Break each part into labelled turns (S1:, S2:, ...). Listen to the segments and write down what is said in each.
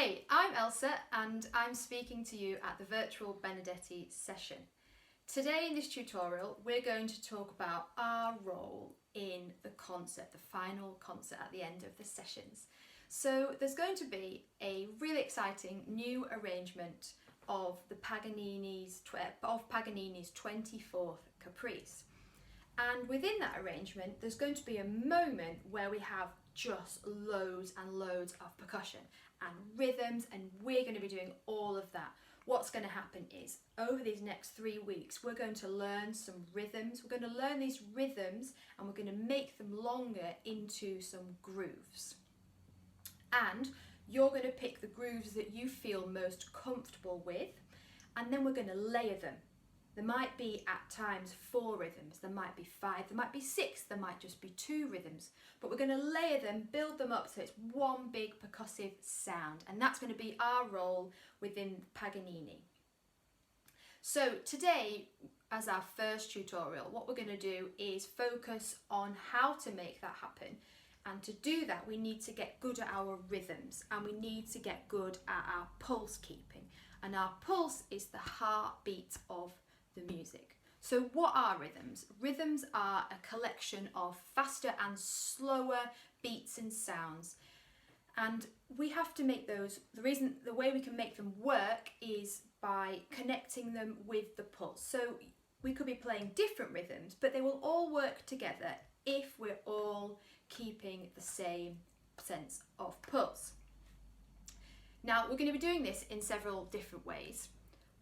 S1: Hey, I'm Elsa and I'm speaking to you at the virtual Benedetti session. Today in this tutorial we're going to talk about our role in the concert, the final concert at the end of the sessions. So there's going to be a really exciting new arrangement of Paganini's 24th Caprice. And within that arrangement there's going to be a moment where we have just loads and loads of percussion and rhythms, and we're going to be doing all of that. What's going to happen is over these next 3 weeks we're going to learn some rhythms. We're going to learn these rhythms and we're going to make them longer into some grooves. And you're going to pick the grooves that you feel most comfortable with, and then we're going to layer them. There might be at times 4 rhythms, there might be 5, there might be 6, there might just be 2 rhythms, but we're going to layer them, build them up so it's one big percussive sound, and that's going to be our role within Paganini. So today, as our first tutorial, what we're going to do is focus on how to make that happen, and to do that we need to get good at our rhythms and we need to get good at our pulse keeping, and our pulse is the heartbeat of the music. So what are rhythms? Rhythms are a collection of faster and slower beats and sounds, and we have to make those, the way we can make them work is by connecting them with the pulse. So we could be playing different rhythms, but they will all work together if we're all keeping the same sense of pulse. Now we're going to be doing this in several different ways.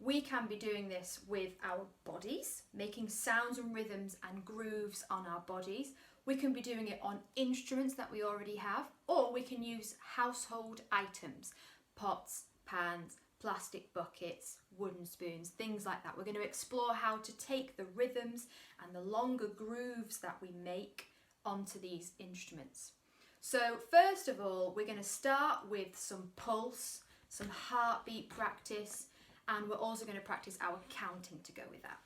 S1: We can be doing this with our bodies, making sounds and rhythms and grooves on our bodies. We can be doing it on instruments that we already have, or we can use household items, pots, pans, plastic buckets, wooden spoons, things like that. We're going to explore how to take the rhythms and the longer grooves that we make onto these instruments. So first of all, we're going to start with some pulse, some heartbeat practice, and we're also going to practice our counting to go with that.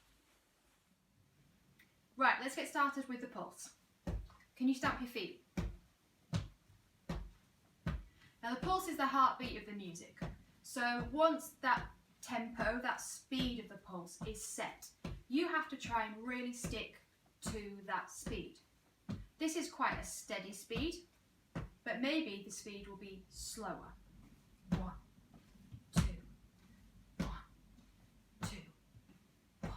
S1: Right, let's get started with the pulse. Can you stamp your feet? Now the pulse is the heartbeat of the music. So once that tempo, that speed of the pulse is set, you have to try and really stick to that speed. This is quite a steady speed, but maybe the speed will be slower. 1, 2, 1, 2, 1,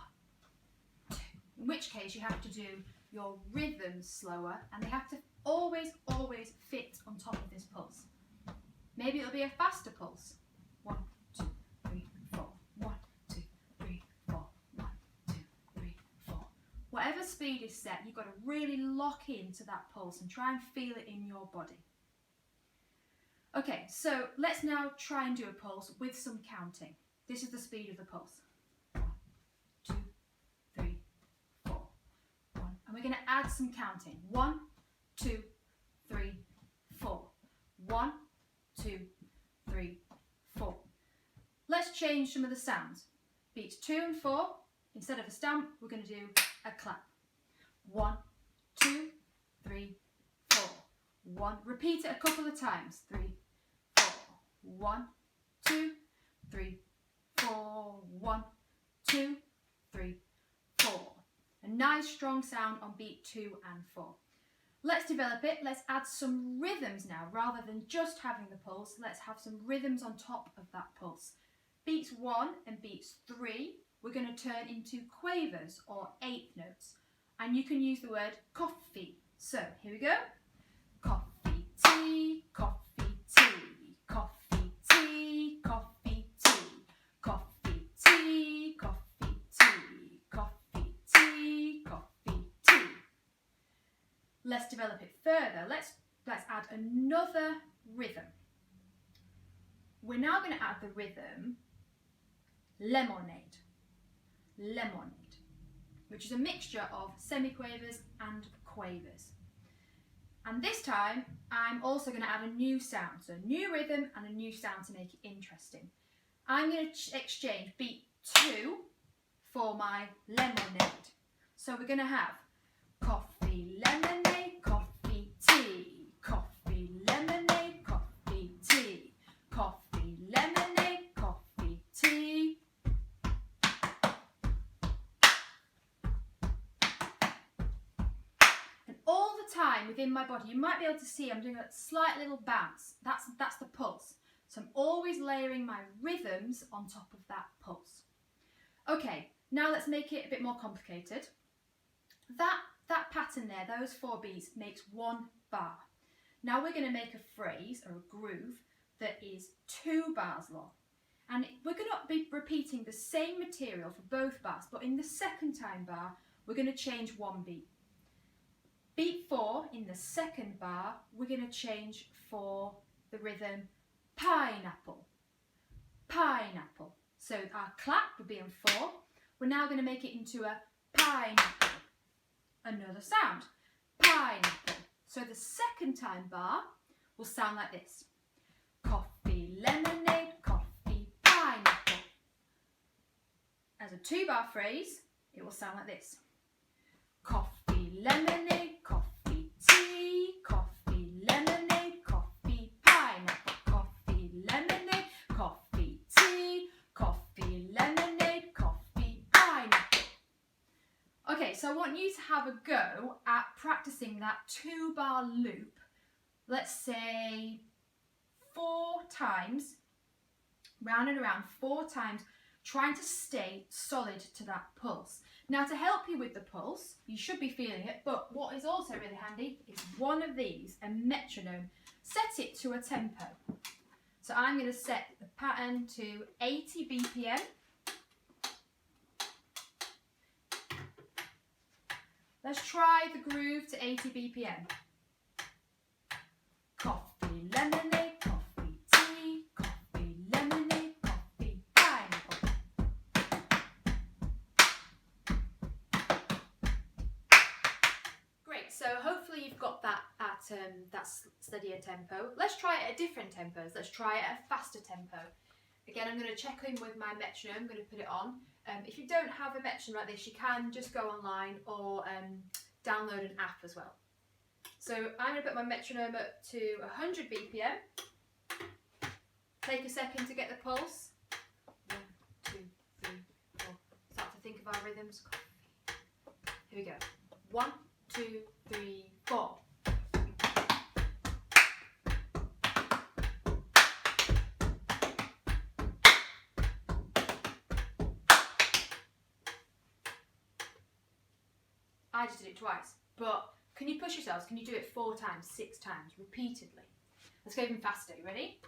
S1: 2. In which case you have to do your rhythms slower, and they have to always fit on top of this pulse. Maybe it'll be a faster pulse. 1, 2, 3, 4. 1, 2, 3, 4. 1, 2, 3, 4. Whatever speed is set, you've got to really lock into that pulse and try and feel it in your body. Okay, so let's now try and do a pulse with some counting. This is the speed of the pulse. 1, 2, 3, 4. 1. And we're going to add some counting. 1, 2, 3, 4. 1, 2, 3, 4. Let's change some of the sounds. Beats 2 and 4. Instead of a stamp, we're going to do a clap. 1, 2, 3, 4. 1. Repeat it a couple of times. 3, 4. 1, 2, 3, 4. 1, 2, 3, 4. A nice strong sound on beat 2 and 4. Let's develop it. Let's add some rhythms now. Rather than just having the pulse, let's have some rhythms on top of that pulse. Beats 1 and beats 3, we're going to turn into quavers or 8th notes. And you can use the word coffee. So here we go. Coffee, tea, coffee, tea, coffee, tea, coffee, tea, coffee, tea, coffee, tea, coffee, tea, coffee, tea. Let's develop it further. Let's add another rhythm. We're now going to add the rhythm lemonade. Lemonade, which is a mixture of semiquavers and quavers. And this time I'm also going to add a new sound, so a new rhythm and a new sound to make it interesting. I'm going to exchange beat 2 for my lemonade. So we're going to have coffee, lemonade, coffee, tea, coffee, lemonade, coffee, tea, coffee, time within my body. You might be able to see I'm doing a slight little bounce. That's the pulse. So I'm always layering my rhythms on top of that pulse. Okay, now let's make it a bit more complicated. That pattern there, those 4 beats, makes 1 bar. Now we're going to make a phrase or a groove that is 2 bars long. And we're going to be repeating the same material for both bars, but in the second time bar, we're going to change 1 beat. Beat 4 in the second bar, we're going to change for the rhythm pineapple, pineapple. So our clap would be on 4. We're now going to make it into a pineapple. Another sound, pineapple. So the second time bar will sound like this. Coffee, lemonade, coffee, pineapple. As a 2 bar phrase, it will sound like this. Coffee, lemonade, coffee, tea, coffee, lemonade, coffee, pineapple, coffee, lemonade, coffee, tea, coffee, lemonade, coffee, pineapple. Okay, so I want you to have a go at practicing that 2 bar loop, let's say 4 times, round and around 4 times, trying to stay solid to that pulse. Now to help you with the pulse, you should be feeling it, but what is also really handy is one of these, a metronome. Set it to a tempo. So I'm going to set the pattern to 80 BPM. Let's try the groove to 80 BPM. Coffee, lemonade, coffee, tea, coffee, lemonade, coffee, pineapple. Great, so hopefully you've got that at that steadier tempo. Let's try it at different tempos. Let's try it at a faster tempo. Again, I'm going to check in with my metronome. I'm going to put it on. If you don't have a metronome like this, you can just go online or download an app as well. So I'm going to put my metronome up to 100 BPM. Take a second to get the pulse. 1, 2, 3, 4. Start to think of our rhythms. Here we go. 1, 2, 3, 4. I just did it twice, but can you push yourselves? Can you do it 4 times, 6 times, repeatedly? Let's go even faster. You ready?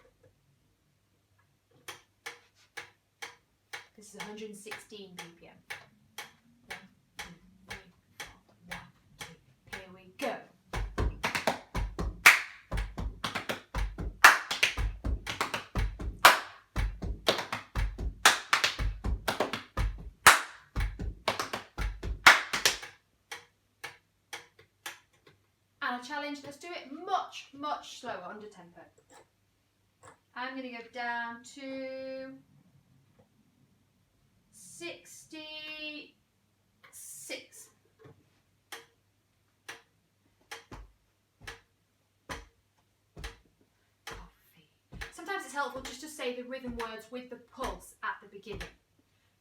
S1: This is 116 BPM. 1, 2, 3, 4. 1, 2. Here we go. And a challenge, let's do it much, much slower, under tempo. I'm going to go down to 66. Coffee. Sometimes it's helpful just to say the rhythm words with the pulse at the beginning.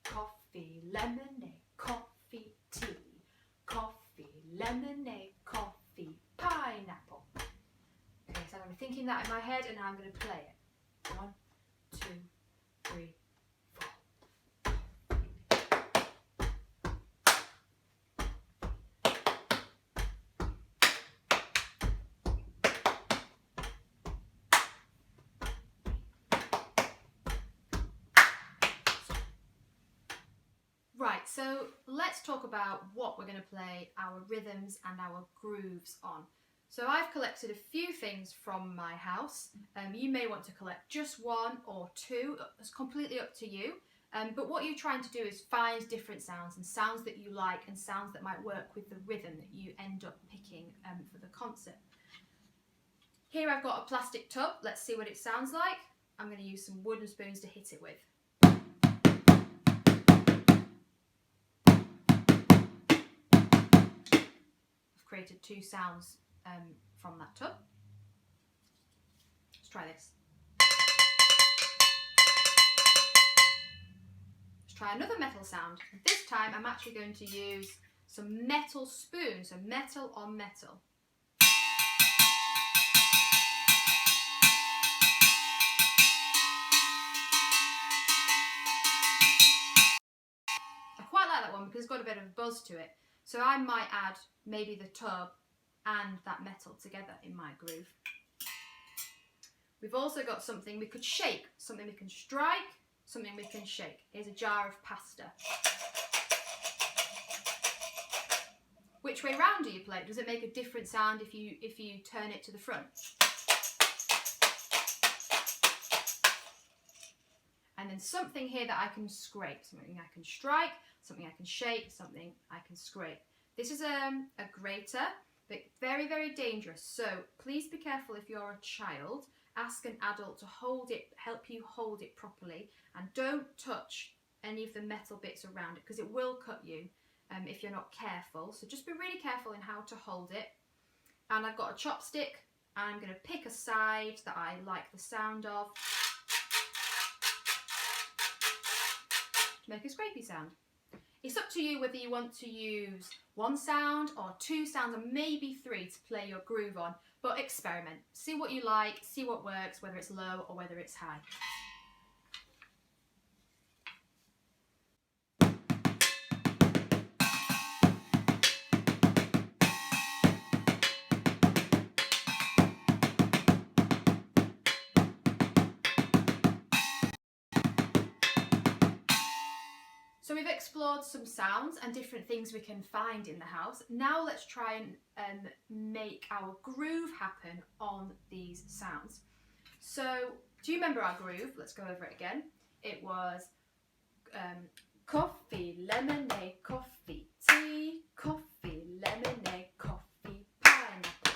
S1: Coffee, lemonade, coffee, tea. Coffee, lemonade, coffee, pineapple. Okay, so I'm going to be thinking that in my head and now I'm going to play it. 1, 2, 3, 4. Right, so let's talk about what we're going to play our rhythms and our grooves on. So I've collected a few things from my house. You may want to collect just 1 or 2. It's completely up to you. But what you're trying to do is find different sounds and sounds that you like and sounds that might work with the rhythm that you end up picking for the concert. Here I've got a plastic tub. Let's see what it sounds like. I'm going to use some wooden spoons to hit it with. I've created 2 sounds from that tub. Let's try this. Let's try another metal sound. This time I'm actually going to use some metal spoons, so metal on metal. of buzz to it. So I might add maybe the tub and that metal together in my groove. We've also got something we could shake, something we can strike, something we can shake. Here's a jar of pasta. Which way round do you play? Does it make a different sound if you turn it to the front? And then something here that I can scrape, something I can strike, something I can shake, something I can scrape. This is a grater, but very, very dangerous. So please be careful if you're a child. Ask an adult to hold it, help you hold it properly, and don't touch any of the metal bits around it because it will cut you if you're not careful. So just be really careful in how to hold it. And I've got a chopstick, and I'm going to pick a side that I like the sound of to make a scrapey sound. It's up to you whether you want to use one sound or two sounds or maybe three to play your groove on, but experiment. See what you like, see what works, whether it's low or whether it's high. So we've explored some sounds and different things we can find in the house. Now let's try and make our groove happen on these sounds. So do you remember our groove? Let's go over it again. It was coffee, lemonade, coffee, tea, coffee, lemonade, coffee, pineapple.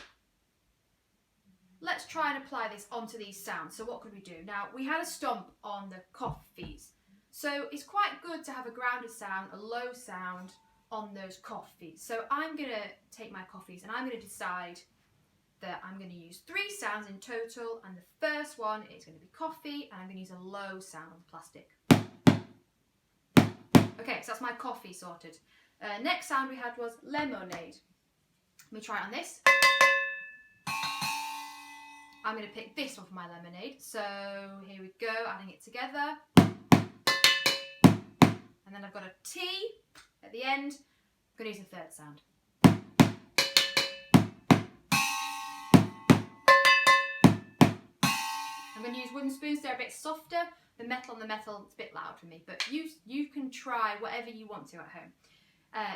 S1: Let's try and apply this onto these sounds. So what could we do? Now we had a stomp on the coffees. So it's quite good to have a grounded sound, a low sound on those coffees. So I'm going to take my coffees and I'm going to decide that I'm going to use 3 sounds in total, and the first one is going to be coffee, and I'm going to use a low sound on the plastic. Okay, so that's my coffee sorted. Next sound we had was lemonade. Let me try it on this. I'm going to pick this one for my lemonade. So here we go, adding it together. And then I've got a T at the end. I'm going to use the third sound. I'm going to use wooden spoons, they're a bit softer. The metal on the metal, it's a bit loud for me, but you can try whatever you want to at home.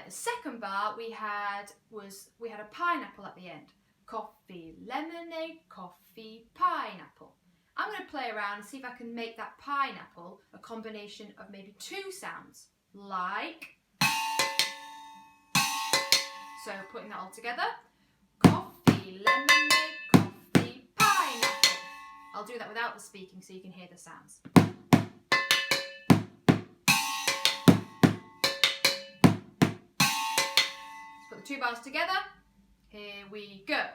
S1: The second bar we had a pineapple at the end. Coffee, lemonade, coffee, pineapple. I'm going to play around and see if I can make that pineapple a combination of maybe 2 sounds, like, so putting that all together, coffee, lemonade, coffee, pineapple. I'll do that without the speaking so you can hear the sounds. Let's put the 2 bars together. Here we go.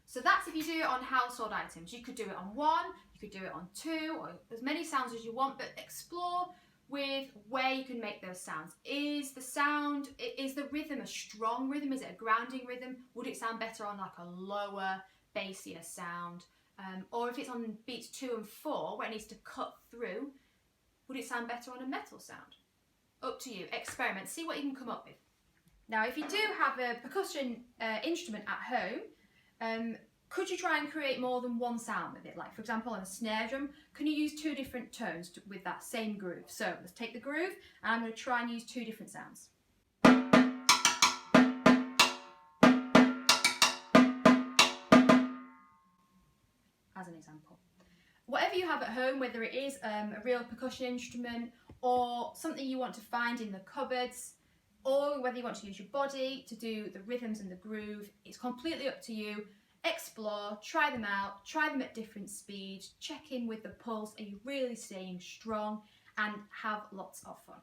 S1: So that's if you do it on household items. You could do it on 1, you could do it on 2, or as many sounds as you want, but explore with where you can make those sounds. Is the rhythm a strong rhythm? Is it a grounding rhythm? Would it sound better on like a lower, bassier sound? Or if it's on beats 2 and 4, where it needs to cut through, would it sound better on a metal sound? Up to you, experiment, see what you can come up with. Now, if you do have a percussion instrument at home, could you try and create more than one sound with it? Like, for example, on a snare drum, can you use 2 different tones with that same groove? So let's take the groove, and I'm going to try and use 2 different sounds. As an example. Whatever you have at home, whether it is a real percussion instrument or something you want to find in the cupboards, or whether you want to use your body to do the rhythms and the groove, it's completely up to you. Explore, try them out, try them at different speeds, check in with the pulse, are you really staying strong, and have lots of fun.